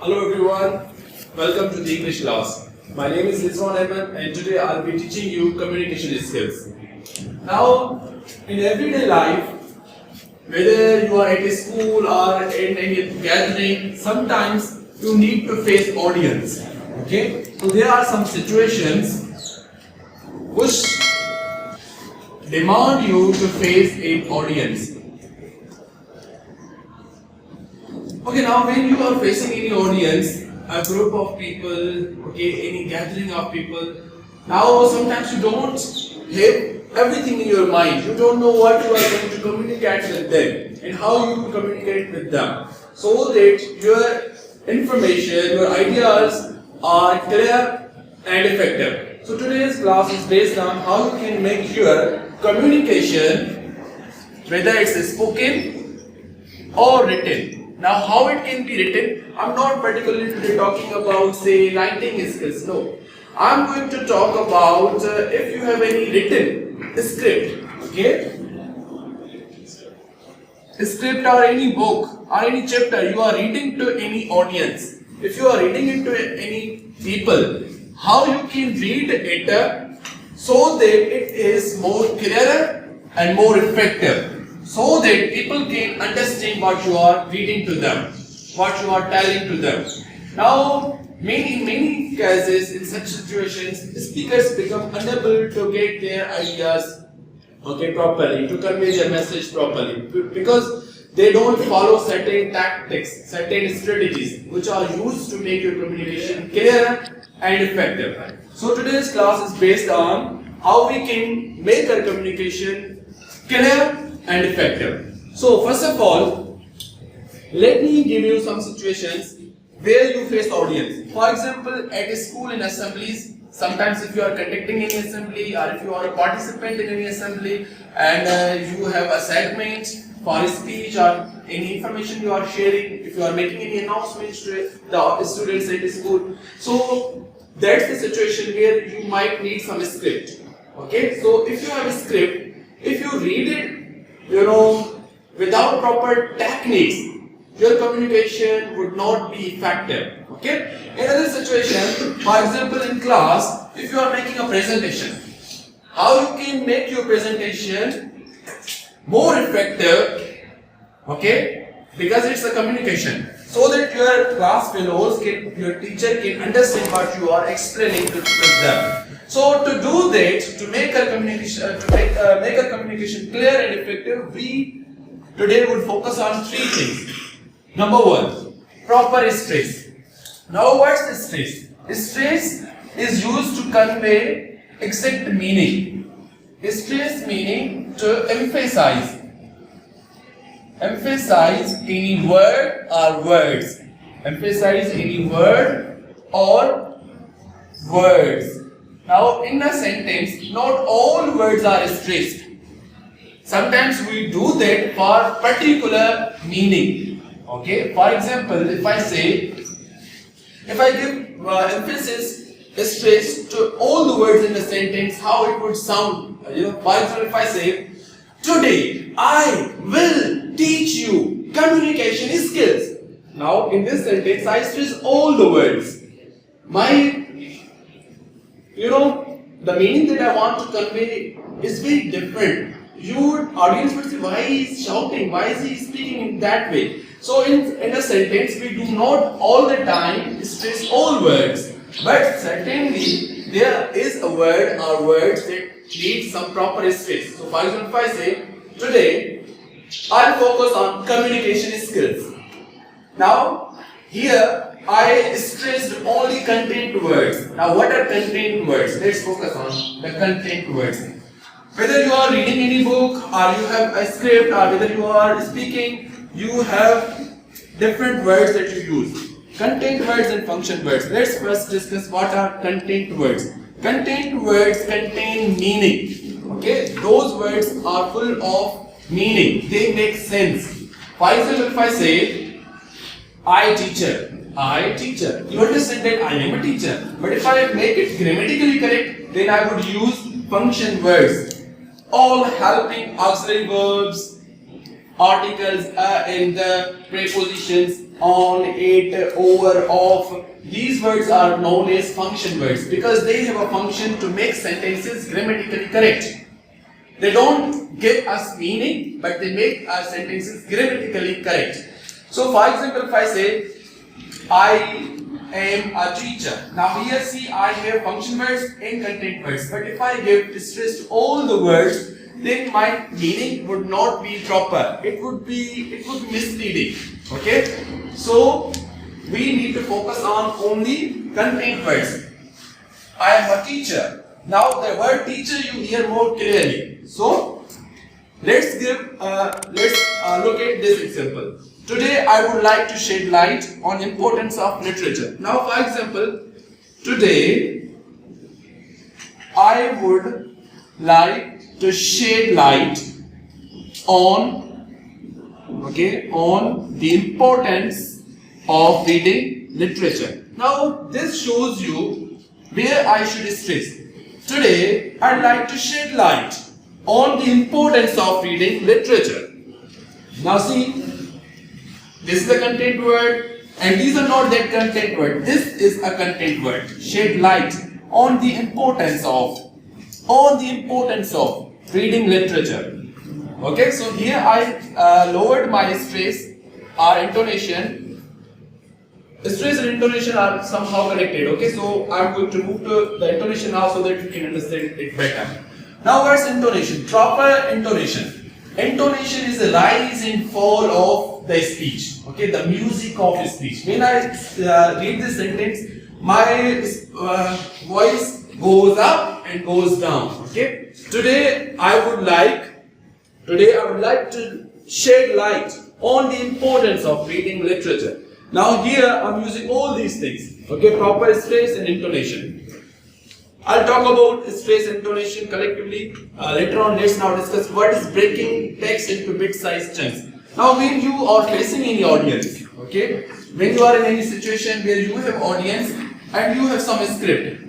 Hello everyone, welcome to the English class. My name is Rizwan Ahmed and today I'll be teaching you communication skills. Now, in everyday life, whether you are at a school or in any gathering, sometimes you need to face audience. Okay? So there are some situations which demand you to face an audience. Okay, now when you are facing any audience, a group of people, okay, any gathering of people, now sometimes you don't have everything in your mind. You don't know what you are going to communicate with them and how you communicate with them, so that your information, your ideas are clear and effective. So today's class is based on how you can make your communication, whether it's spoken or written. Now, how it can be written, I'm not particularly today talking about, say, writing skills. No, I'm going to talk about if you have any written script, okay? Script or any book or any chapter you are reading to any audience. If you are reading it to any people, how you can read it so that it is more clearer and more effective, so that people can understand what you are reading to them, what you are telling to them. Now, in many cases, in such situations, speakers become unable to get their ideas properly, to convey their message properly, because they don't follow certain tactics, certain strategies, which are used to make your communication clear and effective. So today's class is based on how we can make our communication clear and effective. So first of all, let me give you some situations where you face audience. For example, at a school in assemblies, sometimes if you are conducting any assembly or if you are a participant in any assembly and you have a segment for a speech or any information you are sharing, if you are making any announcements to the students at the school, so that's the situation where you might need some script. Okay, so if you have a script, if you read it without proper techniques, your communication would not be effective. Okay? In other situation, for example in class, if you are making a presentation, how you can make your presentation more effective, okay? Because it's a communication, so that your class fellows your teacher can understand what you are explaining to them. So to do that, to make our communication clear and effective, we today would focus on three things. Number one, proper stress. Now what's the stress? Stress is used to convey exact meaning. Stress meaning to emphasize any word or words. Emphasize any word or words. Now, in a sentence, not all words are stressed. Sometimes we do that for particular meaning. Okay. For example, if I give emphasis, stress to all the words in the sentence, how it would sound. For example, if I say, today I will teach you communication skills. Now, in this sentence, I stress all the words. The meaning that I want to convey is very different. Your audience would say, why he is shouting, why is he speaking in that way? So in a sentence, we do not all the time stress all words, but certainly there is a word or words that need some proper stress. So for example, if I say, today I'll focus on communication skills. Now here I stressed only content words. Now what are content words? Let's focus on the content words. Whether you are reading any book or you have a script or whether you are speaking, you have different words that you use. Content words and function words. Let's first discuss what are content words. Content words contain meaning. Okay, those words are full of meaning. They make sense. For example, if I say, I teacher. You understand that I am a teacher. But if I make it grammatically correct, then I would use function words. All helping auxiliary verbs, articles, in the prepositions, on, it, over, of. These words are known as function words because they have a function to make sentences grammatically correct. They don't give us meaning, but they make our sentences grammatically correct. So, for example, if I say, I am a teacher. Now here see, I have function words and content words. But if I give stress to all the words, then my meaning would not be proper. It would be misleading. Okay? So we need to focus on only content words. I am a teacher. Now the word teacher you hear more clearly. So let's look at this example. Today I would like to shed light on importance of literature. Now for example, today I would like to shed light on the importance of reading literature. Now this shows you where I should stress. Today I'd like to shed light on the importance of reading literature. Now see, this is a content word and these are not that content word. This is a content word. Shed light on the importance of reading literature. Okay, so here I lowered my stress or intonation. Stress and intonation are somehow connected. Okay, so I'm going to move to the intonation now so that you can understand it better. Now what's intonation? Proper intonation. Intonation is the rise and fall of the speech. Okay, the music of speech. When I read this sentence, my voice goes up and goes down. Okay. Today I would like to shed light on the importance of reading literature. Now here I'm using all these things. Okay, proper stress and intonation. I'll talk about stress and intonation collectively later on. Let's now discuss what is breaking text into bit-sized chunks. Now when you are facing any audience, okay, when you are in any situation where you have audience and you have some script,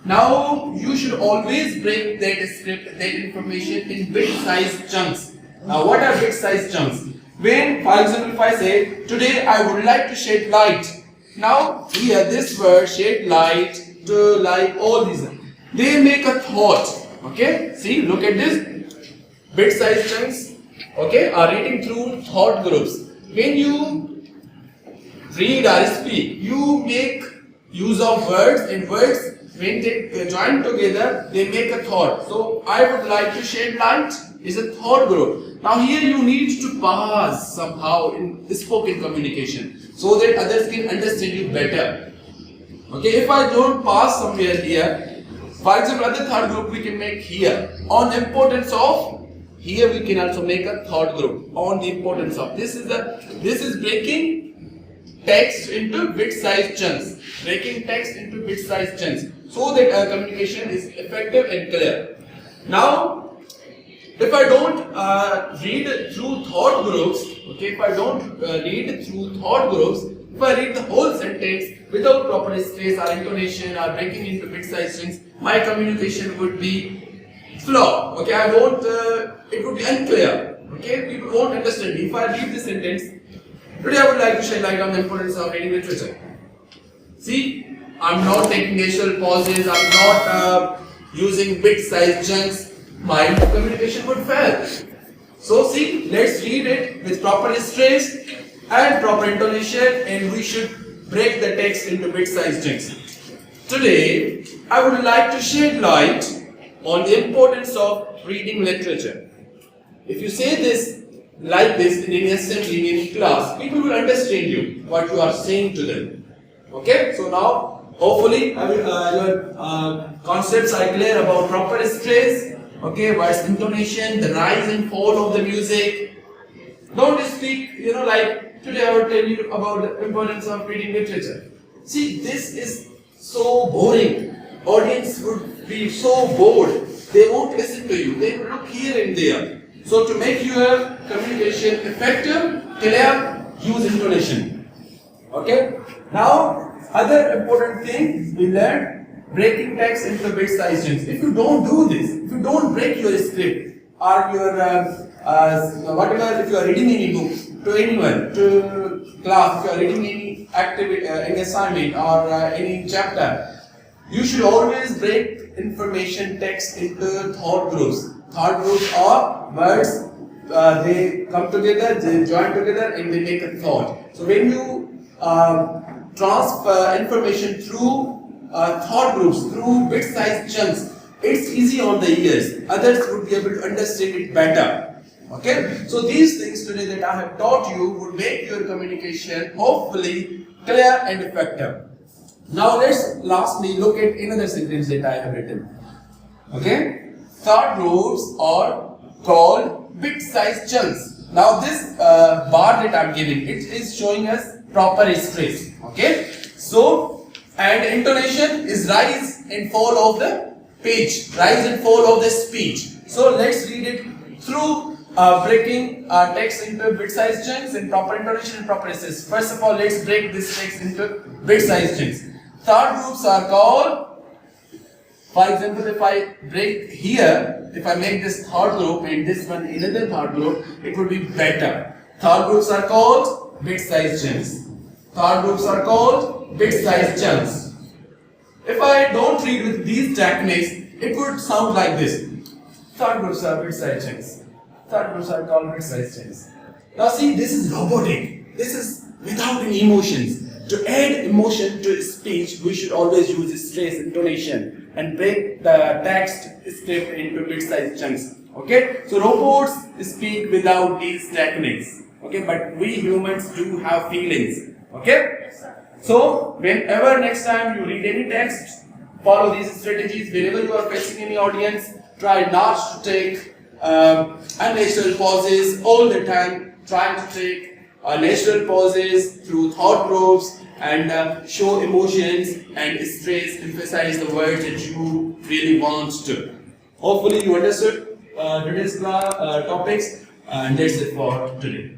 now you should always break that script, that information in bit-sized chunks. Now what are bit-sized chunks? When, for example, if I say, today I would like to shed light. Now here this word shed light, to, like, all these, they make a thought. Okay, see, look at this. Bit-sized chunks, okay, are reading through thought groups. When you read or speak, you make use of words, and words, when they join together, they make a thought. So I would like to shed light is a thought group. Now here you need to pause somehow in spoken communication so that others can understand you better. Okay, if I don't pause somewhere here, for example, other thought group we can make here on the importance of. Here we can also make a thought group on the importance of. This is breaking text into bit-sized chunks. Breaking text into bit-sized chunks so that our communication is effective and clear. Now, if I don't read through thought groups, okay, if I read the whole sentence without proper stress or intonation or breaking into bit-sized chunks, my communication would be flawed. Okay, it would be unclear. Okay, people won't understand me. If I read this sentence, today I would like to shed light on the importance of reading literature. See, I'm not taking natural pauses, I'm not using bit-sized chunks, my communication would fail. So see, let's read it with proper stress and proper intonation, and we should break the text into bit-sized chunks. Today, I would like to shed light on the importance of reading literature. If you say this like this in any assembly, in any class, people will understand you, what you are saying to them. Okay, so now hopefully your concepts are clear about proper stress, okay, what's intonation, the rise and fall of the music. Don't speak, like today I will tell you about the importance of reading literature. See, this is so boring. Audience would be so bored. They won't listen to you. They will look here and there. So to make your communication effective, clear, use intonation. Okay? Now, other important thing we learned, breaking text into bit-sized chunks. If you don't do this, if you don't break your script or your whatever, if you are reading any book to anyone, to class, if you are reading any activity, any assignment or any chapter, you should always break information text into thought groups. Thought groups are words, they come together, they join together and they make a thought. So when you transfer information through thought groups, through bit-sized chunks, it's easy on the ears. Others would be able to understand it better. Okay? So these things today that I have taught you would make your communication hopefully clear and effective. Now let's lastly look at another sentence that I have written. Okay? Thought groups are called bit-sized chunks. Now this bar that I am giving, it is showing us proper stress. Okay? So, and intonation is rise and fall of the page, rise and fall of the speech. So let's read it through breaking text into bit-sized chunks and proper intonation and proper stress. First of all, let's break this text into bit-sized chunks. Thought groups are called, for example, if I break here, if I make this thought group and this one another thought group, it would be better. Thought groups are called bit-sized chunks. Thought groups are called bit-sized chunks. If I don't read with these techniques, it would sound like this. Thought groups are bit-sized chunks. Thought groups are called bit-sized chunks. Now see, this is robotic. This is without any emotions. To add emotion to speech, we should always use stress, intonation, and break the text script into bit-sized chunks. Okay? So robots speak without these techniques. Okay? But we humans do have feelings. Okay? So whenever next time you read any text, follow these strategies. Whenever you are facing any audience, try not to take unnatural pauses all the time. Try to take natural pauses through thought groups and show emotions and stress, emphasize the words that you really want to. Hopefully you understood today's topics, and that's it for today.